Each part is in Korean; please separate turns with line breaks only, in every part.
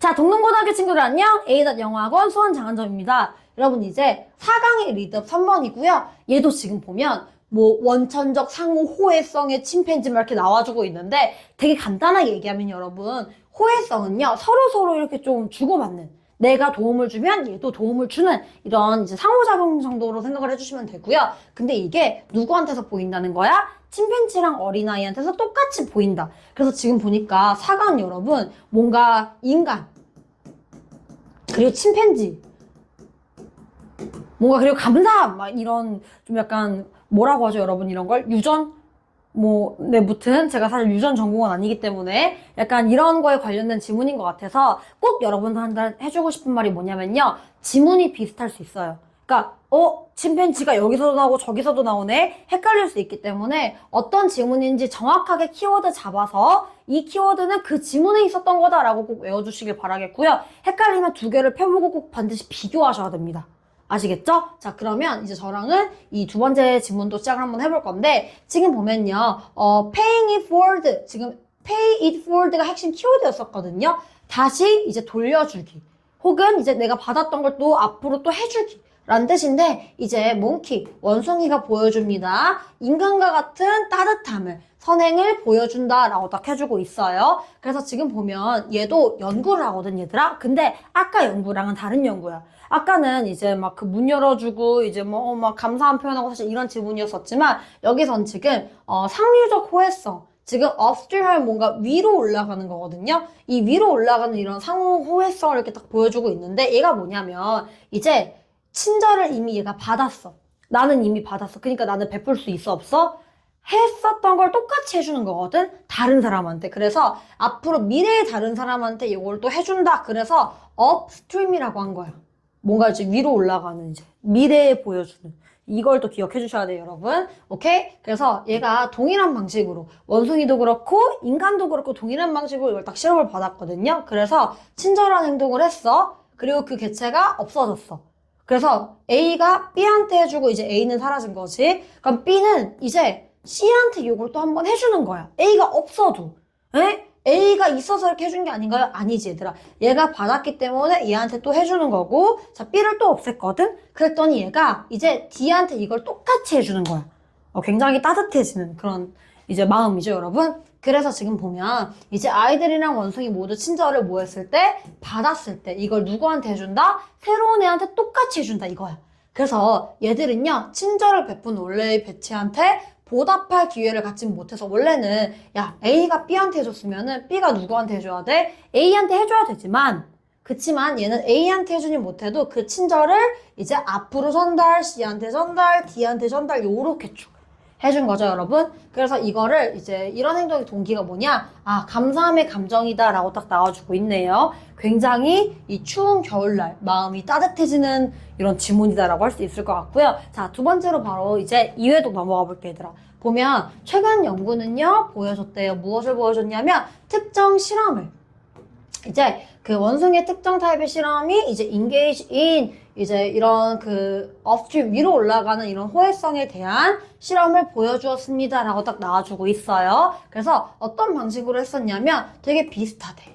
자, 동농고등학교 친구들 안녕! A닷 영어학원 수원 장한점입니다. 여러분 이제 4강의 리드업 3번이고요. 얘도 지금 보면 뭐 원천적 상호 호혜성의 침팬지 막 이렇게 나와주고 있는데 되게 간단하게 얘기하면 여러분 호혜성은요 서로서로 이렇게 좀 주고받는, 내가 도움을 주면 얘도 도움을 주는 이런 이제 상호작용 정도로 생각을 해주시면 되고요. 근데 이게 누구한테서 보인다는 거야? 침팬지랑 어린아이한테서 똑같이 보인다. 그래서 지금 보니까 4강 여러분 뭔가 인간 그리고 침팬지 뭔가 그리고 감사함 막 이런 좀 약간 뭐라고 하죠 여러분 이런 걸? 유전? 네, 무튼 제가 사실 유전 전공은 아니기 때문에 약간 이런 거에 관련된 지문인 것 같아서 꼭 여러분들한테 해주고 싶은 말이 뭐냐면요. 지문이 비슷할 수 있어요. 그러니까 침팬지가 여기서도 나오고 저기서도 나오네? 헷갈릴 수 있기 때문에 어떤 지문인지 정확하게 키워드 잡아서 이 키워드는 그 지문에 있었던 거다라고 꼭 외워주시길 바라겠고요. 헷갈리면 두 개를 펴보고 꼭 반드시 비교하셔야 됩니다. 아시겠죠? 자, 그러면 이제 저랑은 이 두 번째 지문도 시작을 한번 해볼 건데, 지금 보면요, paying it forward, 지금 pay it forward가 핵심 키워드였었거든요. 다시 이제 돌려주기. 혹은 이제 내가 받았던 걸 또 앞으로 또 해주기. 라는 뜻인데, 이제 몽키, 원숭이가 보여줍니다. 인간과 같은 따뜻함을, 선행을 보여준다 라고 딱 해주고 있어요. 그래서 지금 보면 얘도 연구를 하거든, 얘들아. 근데 아까 연구랑은 다른 연구야. 아까는 이제 막 그 문 열어주고 이제 막 감사함 표현하고 사실 이런 지문이었었지만 여기선 지금 상류적 호혜성, 지금 upstream 하면 뭔가 위로 올라가는 거거든요. 이 위로 올라가는 이런 상호 호혜성을 이렇게 딱 보여주고 있는데 얘가 뭐냐면 이제 친절을 이미 얘가 받았어. 나는 이미 받았어. 그러니까 나는 베풀 수 있어 없어? 했었던 걸 똑같이 해주는 거거든? 다른 사람한테. 그래서 앞으로 미래의 다른 사람한테 이걸 또 해준다. 그래서 upstream이라고 한 거야. 뭔가 이제 위로 올라가는 이제 미래에 보여주는 이걸 또 기억해 주셔야 돼요 여러분. 오케이? 그래서 얘가 동일한 방식으로 원숭이도 그렇고 인간도 그렇고 동일한 방식으로 이걸 딱 실험을 받았거든요. 그래서 친절한 행동을 했어. 그리고 그 개체가 없어졌어. 그래서 A가 B한테 해주고 이제 A는 사라진 거지. 그럼 B는 이제 C한테 이걸 또 한번 해주는 거야. A가 없어도. 에? A가 있어서 이렇게 해준 게 아닌가요? 아니지 얘들아. 얘가 받았기 때문에 얘한테 또 해주는 거고, 자 B를 또 없앴거든? 그랬더니 얘가 이제 D한테 이걸 똑같이 해주는 거야. 굉장히 따뜻해지는 그런 이제 마음이죠 여러분. 그래서 지금 보면 이제 아이들이랑 원숭이 모두 친절을 뭐 했을 때? 받았을 때 이걸 누구한테 해준다? 새로운 애한테 똑같이 해준다 이거야. 그래서 얘들은요 친절을 베푼 원래의 배치한테 보답할 기회를 갖지 못해서 원래는 야 A가 B한테 해줬으면은 B가 누구한테 해줘야 돼? A한테 해줘야 되지만 그치만 얘는 A한테 해주지 못해도 그 친절을 이제 앞으로 전달, C한테 전달, D한테 전달 요렇게 쭉 해준 거죠 여러분. 그래서 이거를 이제 이런 행동의 동기가 뭐냐? 아 감사함의 감정이다 라고 딱 나와주고 있네요. 굉장히 이 추운 겨울날 마음이 따뜻해지는 이런 지문이다 라고 할 수 있을 것 같고요. 자, 두 번째로 바로 이제 2회도 넘어가 볼게요 얘들아. 보면 최근 연구는요 보여줬대요. 무엇을 보여줬냐면 특정 실험을 이제 그 원숭이의 특정 타입의 실험이 이제 engage in 이제 이런 그 upstream 위로 올라가는 이런 호혜성에 대한 실험을 보여주었습니다 라고 딱 나와주고 있어요. 그래서 어떤 방식으로 했었냐면 되게 비슷하대.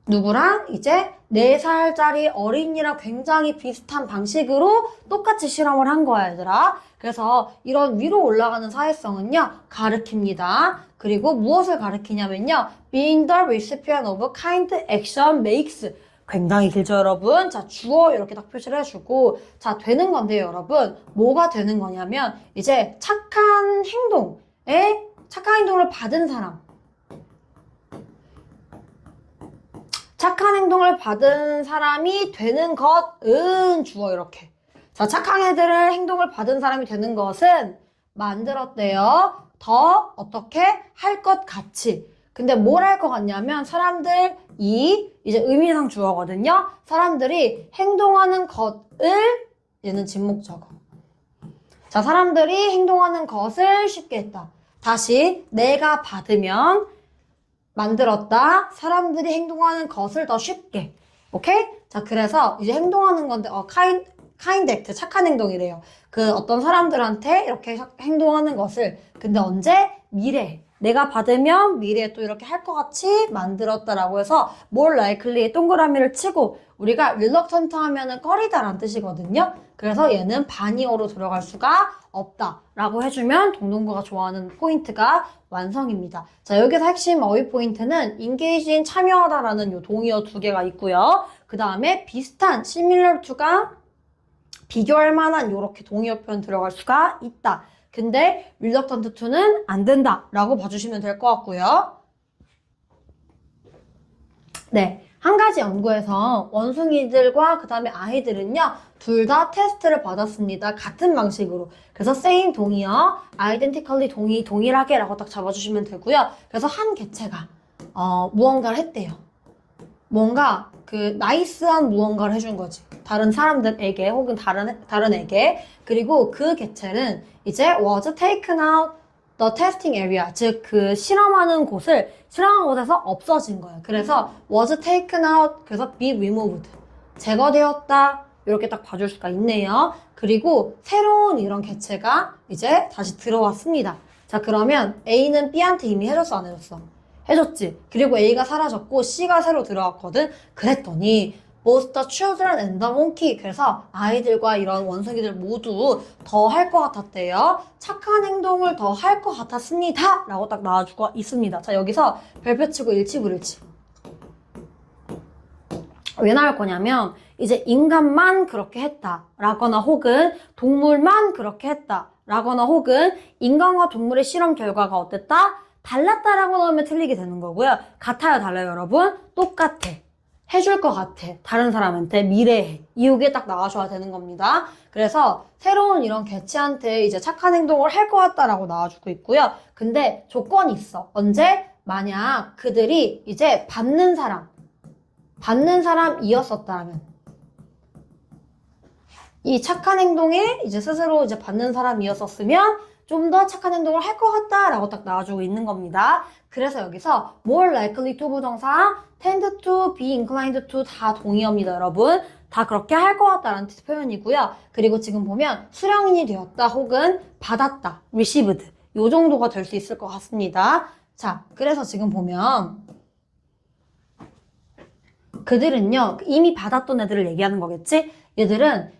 누구랑 이제 4살짜리 어린이랑 굉장히 비슷한 방식으로 똑같이 실험을 한 거야 얘들아. 그래서 이런 위로 올라가는 사회성은요 가르칩니다. 그리고 무엇을 가르치냐면요 being the recipient of kind action makes 굉장히 길죠 여러분. 자 주어 이렇게 딱 표시를 해주고 자 되는 건데요 여러분. 뭐가 되는 거냐면 이제 착한 행동을 받은 사람, 착한 행동을 받은 사람이 되는 것은 주어 이렇게. 자, 착한 애들을 행동을 받은 사람이 되는 것은 만들었대요. 더 어떻게 할 것 같이. 근데 뭘 할 것 같냐면 사람들이 이제 의미상 주어거든요. 사람들이 행동하는 것을 얘는 진목적어. 자, 사람들이 행동하는 것을 쉽게 했다. 다시 내가 받으면 만들었다. 사람들이 행동하는 것을 더 쉽게. 오케이? 자, 그래서 이제 행동하는 건데, kind act, 착한 행동이래요. 그 어떤 사람들한테 이렇게 행동하는 것을. 근데 언제? 미래에 내가 받으면 미래에 또 이렇게 할 것 같이 만들었다라고 해서 more likely에 동그라미를 치고 우리가 reluctant 하면은 꺼리다라는 뜻이거든요. 그래서 얘는 반이어로 들어갈 수가 없다라고 해주면 동동구가 좋아하는 포인트가 완성입니다. 자, 여기서 핵심 어휘 포인트는 engage in 참여하다라는 요 동의어 두 개가 있고요. 그 다음에 비슷한 similar to가 비교할 만한 요렇게 동의어 표현 들어갈 수가 있다. 근데 reluctant to는 안 된다 라고 봐주시면 될 것 같고요. 네, 한 가지 연구에서 원숭이들과 그 다음에 아이들은요 둘 다 테스트를 받았습니다. 같은 방식으로. 그래서 same 동의어, identically 동일하게 라고 딱 잡아주시면 되고요. 그래서 한 개체가 무언가를 했대요. 뭔가 그 나이스한 무언가를 해준 거지. 다른 사람들에게 혹은 다른 애게. 그리고 그 개체는 이제 was taken out the testing area. 즉 그 실험하는 곳에서 없어진 거예요. 그래서 was taken out 그래서 be removed. 제거되었다. 이렇게 딱 봐줄 수가 있네요. 그리고 새로운 이런 개체가 이제 다시 들어왔습니다. 자, 그러면 A는 B한테 이미 해줬어, 안 해줬어? 해줬지. 그리고 A가 사라졌고 C가 새로 들어왔거든. 그랬더니 both the children and the monkey. 그래서 아이들과 이런 원숭이들 모두 더 할 것 같았대요. 착한 행동을 더 할 것 같았습니다. 라고 딱 나와주고 있습니다. 자, 여기서 별표 치고 일치불일치. 왜 나올 거냐면 이제 인간만 그렇게 했다 라거나 혹은 동물만 그렇게 했다 라거나 혹은 인간과 동물의 실험 결과가 어땠다? 달랐다라고 넣으면 틀리게 되는 거고요. 같아요, 달라요, 여러분? 똑같아. 해줄 것 같아. 다른 사람한테 미래에. 이게 딱 나와줘야 되는 겁니다. 그래서 새로운 이런 개체한테 이제 착한 행동을 할 것 같다라고 나와주고 있고요. 근데 조건이 있어. 언제? 만약 그들이 이제 받는 사람이었었다면 이 착한 행동에 이제 스스로 이제 받는 사람이었었으면 좀 더 착한 행동을 할 것 같다라고 딱 나와주고 있는 겁니다. 그래서 여기서 more likely to 부정사, tend to, be inclined to 다 동의어입니다, 여러분. 다 그렇게 할 것 같다라는 뜻 표현이고요. 그리고 지금 보면 수령인이 되었다 혹은 받았다, received 요 정도가 될 수 있을 것 같습니다. 자, 그래서 지금 보면 그들은요 이미 받았던 애들을 얘기하는 거겠지? 얘들은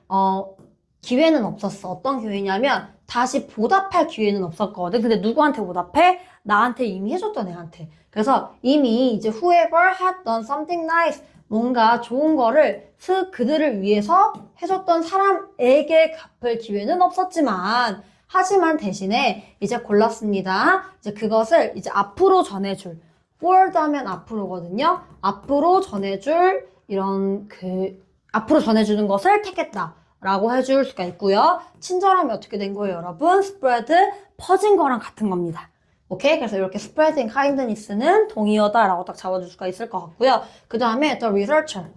기회는 없었어. 어떤 기회냐면 다시 보답할 기회는 없었거든. 근데 누구한테 보답해? 나한테 이미 해줬던 애한테. 그래서 이미 이제 whoever had done something nice 뭔가 좋은 거를 그들을 위해서 해줬던 사람에게 갚을 기회는 없었지만 하지만 대신에 이제 골랐습니다. 이제 그것을 이제 앞으로 전해줄 forward 하면 앞으로거든요. 앞으로 전해줄 앞으로 전해주는 것을 택했다. 라고 해줄 수가 있고요. 친절함이 어떻게 된 거예요, 여러분? spread, 퍼진 거랑 같은 겁니다. 오케이? 그래서 이렇게 spread and kindness는 동의어다 라고 딱 잡아줄 수가 있을 것 같고요. 그 다음에 the researcher,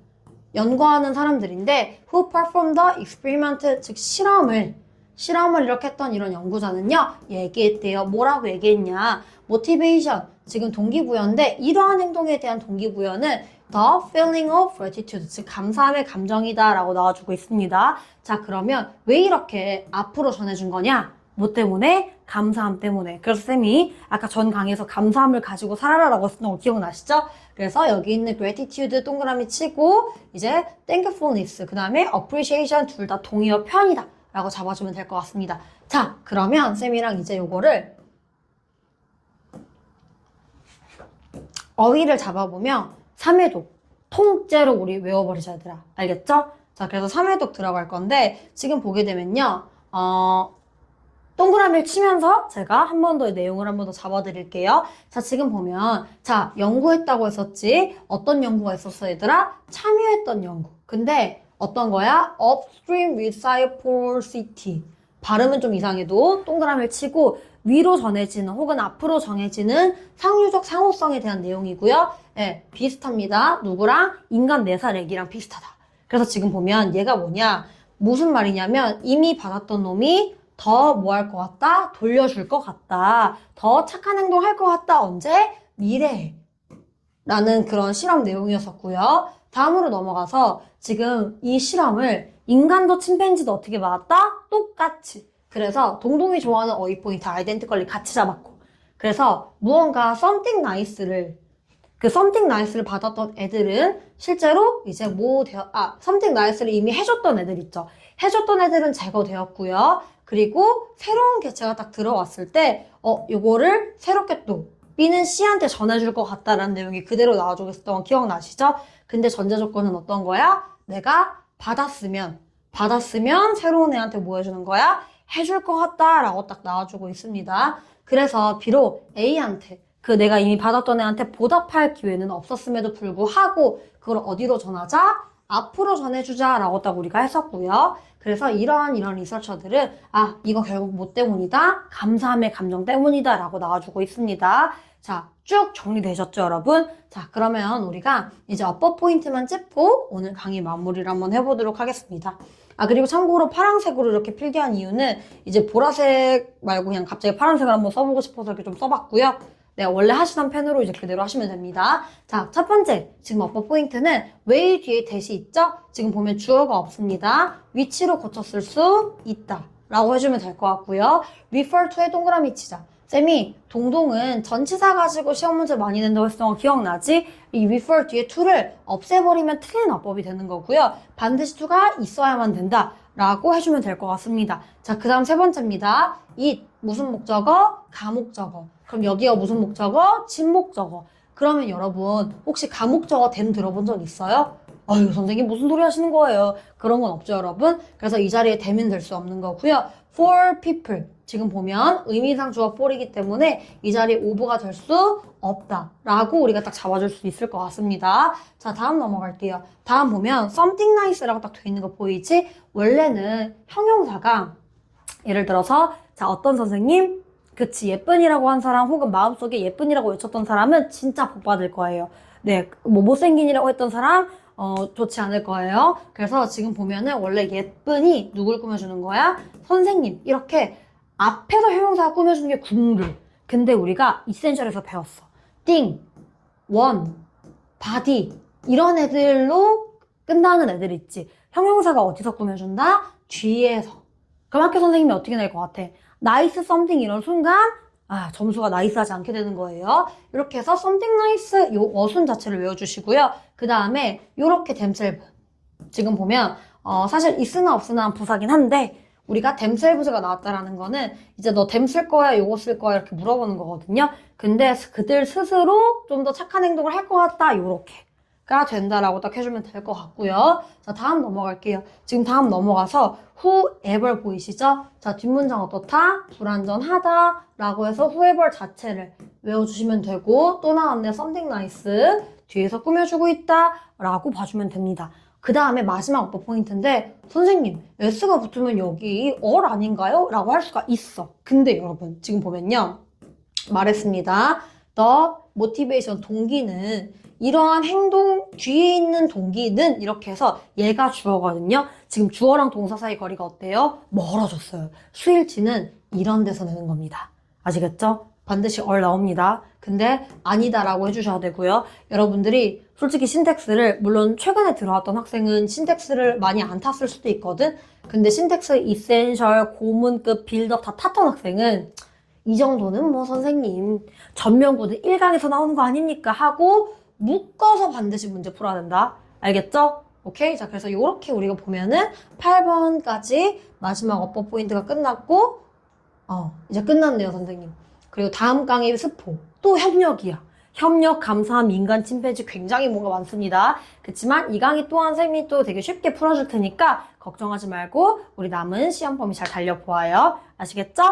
연구하는 사람들인데 who performed the experiment, 즉 실험을 이렇게 했던 이런 연구자는요, 얘기했대요. 뭐라고 얘기했냐? motivation, 지금 동기부여인데 이러한 행동에 대한 동기부여는 the feeling of gratitude, 즉 감사함의 감정이다 라고 나와주고 있습니다. 자, 그러면 왜 이렇게 앞으로 전해준 거냐? 뭐 때문에? 감사함 때문에. 그래서 쌤이 아까 전 강의에서 감사함을 가지고 살아라라고 했던 거 기억나시죠? 그래서 여기 있는 gratitude 동그라미 치고 이제 thankfulness, 그 다음에 appreciation 둘 다 동의어 편이다 라고 잡아주면 될 것 같습니다. 자, 그러면 쌤이랑 이제 요거를 어휘를 잡아보면 3회독 통째로 우리 외워버리자, 얘들아. 알겠죠? 자, 그래서 3회독 들어갈 건데 지금 보게 되면요, 동그라미를 치면서 제가 한 번 더 내용을 한 번 더 잡아드릴게요. 자, 지금 보면 자, 연구했다고 했었지. 어떤 연구가 있었어, 얘들아? 참여했던 연구. 근데 어떤 거야? upstream reciprocity. 발음은 좀 이상해도 동그라미를 치고 위로 전해지는 혹은 앞으로 정해지는 상유적 상호성에 대한 내용이고요. 네, 비슷합니다. 누구랑? 인간 4살 애기랑 비슷하다. 그래서 지금 보면 얘가 뭐냐? 무슨 말이냐면 이미 받았던 놈이 더 뭐 할 것 같다? 돌려줄 것 같다. 더 착한 행동 할 것 같다. 언제? 미래에. 라는 그런 실험 내용이었었고요. 다음으로 넘어가서 지금 이 실험을 인간도 침팬지도 어떻게 받았다? 똑같이. 그래서 동동이 좋아하는 어휘 포인트 아이덴티컬리 같이 잡았고, 그래서 무언가 something nice를 그 something nice를 받았던 애들은 실제로 이제 something nice를 이미 해줬던 애들 있죠. 해줬던 애들은 제거되었고요. 그리고 새로운 개체가 딱 들어왔을 때 요거를 새롭게 또 B는 C한테 전해줄 것 같다라는 내용이 그대로 나와주고 있었던 거 기억나시죠? 근데 전제 조건은 어떤 거야? 내가 받았으면 새로운 애한테 뭐 해주는 거야? 해줄 것 같다라고 딱 나와주고 있습니다. 그래서 비록 A한테 내가 이미 받았던 애한테 보답할 기회는 없었음에도 불구하고 그걸 어디로 전하자? 앞으로 전해주자라고 딱 우리가 했었고요. 그래서 이러한 리서처들은 이거 결국 뭐 때문이다? 감사함의 감정 때문이다 라고 나와주고 있습니다. 자, 쭉 정리되셨죠, 여러분? 자, 그러면 우리가 이제 업버 포인트만 짚고 오늘 강의 마무리를 한번 해보도록 하겠습니다. 그리고 참고로 파란색으로 이렇게 필기한 이유는 이제 보라색 말고 그냥 갑자기 파란색을 한번 써보고 싶어서 이렇게 좀 써봤고요. 네, 원래 하시던 펜으로 이제 그대로 하시면 됩니다. 자, 첫 번째, 지금 업버 포인트는 왜 뒤에 대시 있죠? 지금 보면 주어가 없습니다. 위치로 고쳤을 수 있다 라고 해주면 될 것 같고요. refer to에 동그라미 치자. 쌤이 동동은 전치사 가지고 시험 문제 많이 낸다고 했던 거 기억나지? 이 refer 뒤에 to를 없애버리면 틀린 어법이 되는 거고요. 반드시 to가 있어야만 된다 라고 해주면 될 것 같습니다. 자, 그 다음 세 번째입니다. it 무슨 목적어? 가목적어. 그럼 여기가 무슨 목적어? 진목적어. 그러면 여러분 혹시 가목적어 댐 들어본 적 있어요? 아유 선생님 무슨 소리 하시는 거예요? 그런 건 없죠 여러분. 그래서 이 자리에 댐은 될 수 없는 거고요. for people 지금 보면 의미상 주어 for이기 때문에 이 자리에 over가 될 수 없다 라고 우리가 딱 잡아줄 수 있을 것 같습니다. 자, 다음 넘어갈게요. 다음 보면 something nice라고 딱 돼 있는 거 보이지? 원래는 형용사가 예를 들어서 자, 어떤 선생님 그치 예쁜이라고 한 사람 혹은 마음속에 예쁜이라고 외쳤던 사람은 진짜 복 받을 거예요. 네, 뭐 못생긴이라고 했던 사람 좋지 않을 거예요. 그래서 지금 보면은 원래 예쁜이 누굴 꾸며주는 거야? 선생님. 이렇게 앞에서 형용사가 꾸며주는 게 국룰. 근데 우리가 이센셜에서 배웠어. 띵, 원, 바디 이런 애들로 끝나는 애들 있지. 형용사가 어디서 꾸며준다? 뒤에서. 그럼 학교 선생님이 어떻게 낼 것 같아? 나이스 썸띵 이런 순간 점수가 나이스하지 않게 되는 거예요. 이렇게 해서 something nice 요 어순 자체를 외워주시고요. 그 다음에 요렇게 themselves 지금 보면 사실 있으나 없으나 부사긴 한데 우리가 themselves가 나왔다라는 거는 이제 너 them 쓸 거야 요거 쓸 거야 이렇게 물어보는 거거든요. 근데 그들 스스로 좀 더 착한 행동을 할 것 같다 요렇게가 된다라고 딱 해주면 될 것 같고요. 자, 다음 넘어갈게요. 지금 다음 넘어가서 whoever 보이시죠? 자, 뒷문장 어떻다? 불완전하다 라고 해서 whoever 자체를 외워주시면 되고 또 나왔네 something nice 뒤에서 꾸며주고 있다 라고 봐주면 됩니다. 그 다음에 마지막 업보 포인트인데 선생님 s가 붙으면 여기 all 아닌가요? 라고 할 수가 있어. 근데 여러분 지금 보면요 말했습니다. the motivation 동기는 이러한 행동 뒤에 있는 동기는 이렇게 해서 얘가 주어거든요. 지금 주어랑 동사 사이 거리가 어때요? 멀어졌어요. 수일치는 이런 데서 내는 겁니다. 아시겠죠? 반드시 얼 나옵니다. 근데 아니다라고 해주셔야 되고요. 여러분들이 솔직히 신텍스를 물론 최근에 들어왔던 학생은 신텍스를 많이 안 탔을 수도 있거든. 근데 신텍스 이센셜 고문급 빌드업 다 탔던 학생은 이 정도는 뭐 선생님 전면고등 1강에서 나오는 거 아닙니까? 하고 묶어서 반드시 문제 풀어야 된다. 알겠죠? 오케이? 자, 그래서 요렇게 우리가 보면은 8번까지 마지막 업보 포인트가 끝났고, 이제 끝났네요, 선생님. 그리고 다음 강의 스포. 또 협력이야. 협력, 감사함, 인간, 침팬지 굉장히 뭔가 많습니다. 그치만 이 강의 또한 쌤이 또 되게 쉽게 풀어줄 테니까 걱정하지 말고 우리 남은 시험 범위 잘 달려보아요. 아시겠죠?